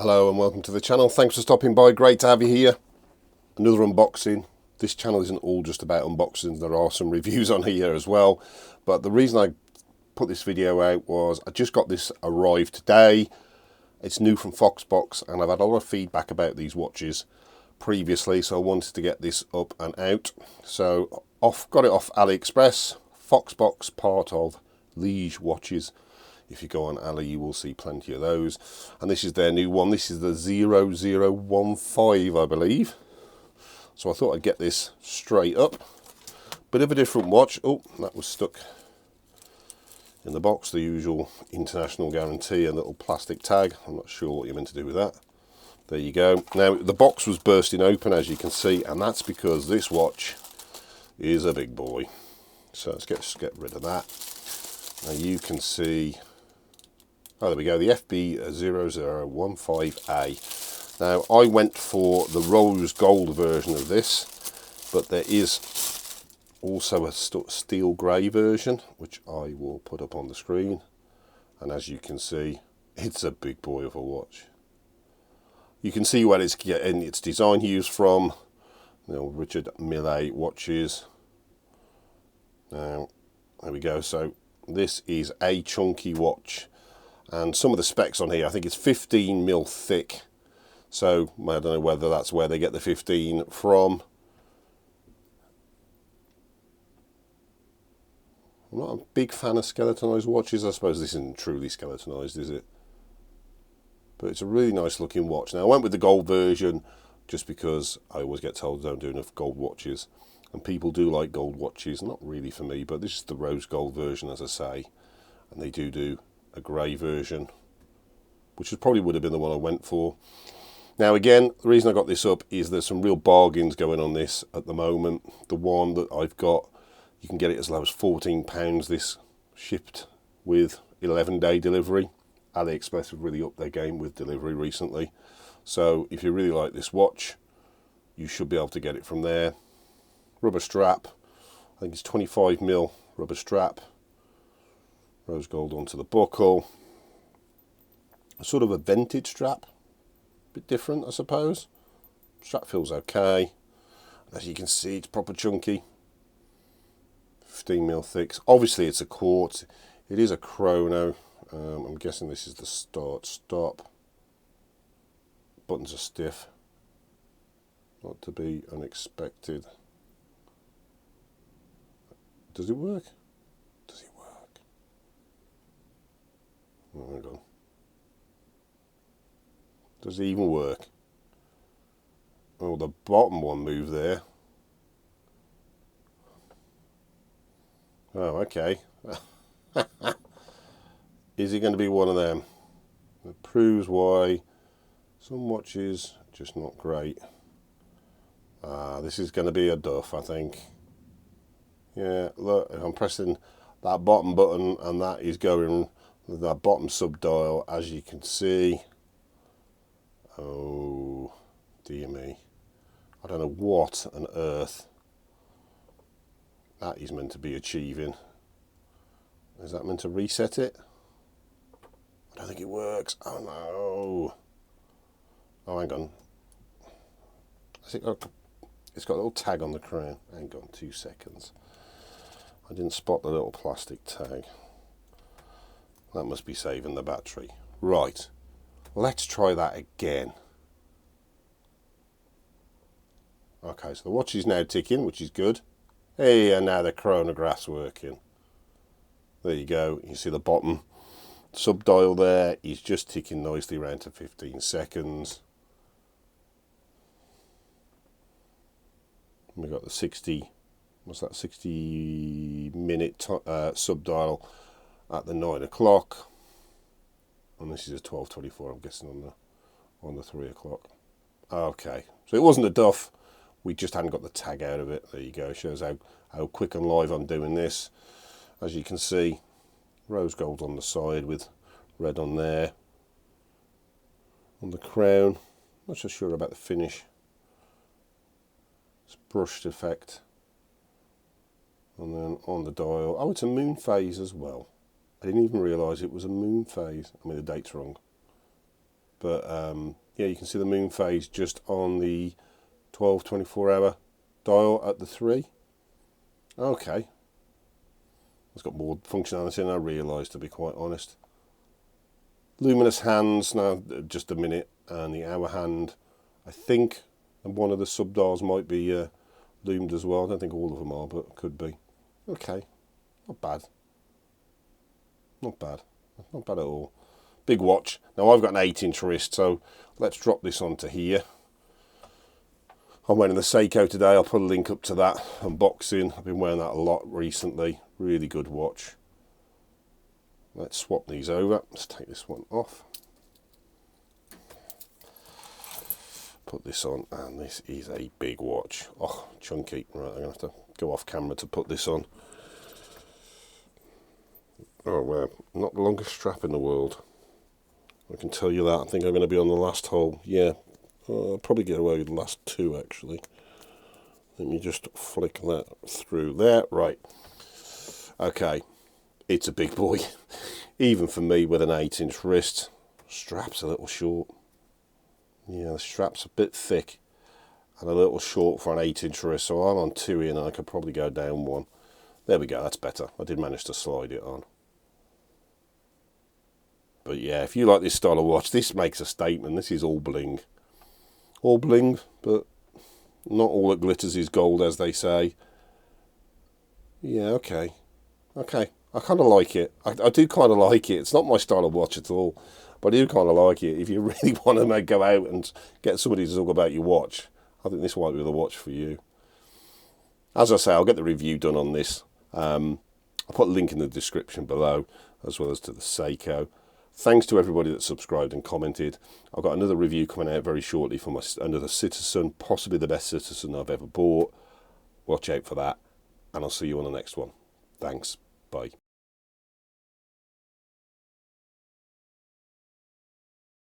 Hello and welcome to the channel. Thanks for stopping by. Great to have you here. Another unboxing. This channel isn't all just about unboxings. There are some reviews on here as well. But the reason I put this video out was I just got this arrived today. It's new from FOXBOX and I've had a lot of feedback about these watches previously, so I wanted to get this up and out. So got it off AliExpress. FOXBOX, part of Liege Watches. If you go on Ali, you will see plenty of those. And this is their new one. This is the 0015, I believe. So I thought I'd get this straight up. Bit of a different watch. Oh, that was stuck in the box. The usual international guarantee and little plastic tag. I'm not sure what you're meant to do with that. There you go. Now, the box was bursting open, as you can see, and that's because this watch is a big boy. So let's get rid of that. Now you can see... Oh, there we go, the FB0015A. Now, I went for the rose gold version of this, but there is also a steel grey version, which I will put up on the screen. And as you can see, it's a big boy of a watch. You can see where it's getting its design used from. You know, Richard Mille watches. Now, there we go. So this is a chunky watch. And some of the specs on here, I think it's 15mm thick. So I don't know whether that's where they get the 15 from. I'm not a big fan of skeletonized watches. I suppose this isn't truly skeletonized, is it? But it's a really nice looking watch. Now I went with the gold version just because I always get told I don't do enough gold watches. And people do like gold watches. Not really for me, but this is the rose gold version, as I say. And they do a grey version, which probably would have been the one I went for. Now again, the reason I got this up is there's some real bargains going on this at the moment. The one that I've got, you can get it as low as £14. This shipped with 11-day delivery. AliExpress have really upped their game with delivery recently. So if you really like this watch, you should be able to get it from there. Rubber strap, I think it's 25mm rubber strap. Rose gold onto the buckle. Sort of a vintage strap. A bit different, I suppose. Strap feels okay. As you can see, it's proper chunky. 15mm thick. Obviously, it's a quartz. It is a chrono. I'm guessing this is the start-stop. Buttons are stiff. Not to be unexpected. Does it work? Does it work? Oh, hang on. Does it even work? Oh, the bottom one moved there. Oh, okay. Is it going to be one of them? It proves why some watches are just not great. This is going to be a duff, I think. Yeah, look, I'm pressing that bottom button and that is going... that bottom sub-dial, as you can see. Oh, dear me. I don't know what on earth that is meant to be achieving. Is that meant to reset it? I don't think it works. Oh no. Oh, hang on. I think it's got a little tag on the crown. Hang on 2 seconds. I didn't spot the little plastic tag. That must be saving the battery. Right, let's try that again. Okay, so the watch is now ticking, which is good. Hey, and now the chronograph's working. There you go. You see the bottom sub-dial there is just ticking nicely around to 15 seconds. We've got the 60, what's that, 60-minute sub-dial at the 9 o'clock, and this is a 12:24. I'm guessing on the 3 o'clock. Okay, so it wasn't a duff. We just hadn't got the tag out of it. There you go. Shows how quick and live I'm doing this. As you can see, rose gold on the side with red on there. On the crown, not so sure about the finish. It's brushed effect. And then on the dial, oh, it's a moon phase as well. I didn't even realise it was a moon phase. I mean, the date's wrong. But yeah, you can see the moon phase just on the 12-24 hour dial at the 3. Okay. It's got more functionality than I realised, to be quite honest. Luminous hands, now just a minute, and the hour hand, I think, and one of the sub dials might be loomed as well. I don't think all of them are, but could be. Okay, not bad. Not bad. Not bad at all. Big watch. Now I've got an 8-inch wrist, so let's drop this onto here. I'm wearing the Seiko today. I'll put a link up to that unboxing. I've been wearing that a lot recently. Really good watch. Let's swap these over. Let's take this one off. Put this on, and this is a big watch. Oh, chunky. Right, I'm going to have to go off camera to put this on. Oh, well, not the longest strap in the world. I can tell you that. I think I'm going to be on the last hole. Yeah, I'll probably get away with the last 2, actually. Let me just flick that through there. Right. Okay. It's a big boy. Even for me with an 8-inch wrist. Strap's a little short. Yeah, the strap's a bit thick and a little short for an 8-inch wrist. So I'm on 2 in, and I could probably go down 1. There we go. That's better. I did manage to slide it on. But yeah, if you like this style of watch, this makes a statement. This is all bling. All bling, but not all that glitters is gold, as they say. Yeah, okay. Okay, I kind of like it. I do kind of like it. It's not my style of watch at all, but I do kind of like it. If you really want to go out and get somebody to talk about your watch, I think this might be the watch for you. As I say, I'll get the review done on this. I'll put a link in the description below, as well as to the Seiko. Thanks to everybody that subscribed and commented. I've got another review coming out very shortly for another Citizen, possibly the best Citizen I've ever bought. Watch out for that, and I'll see you on the next one. Thanks. Bye.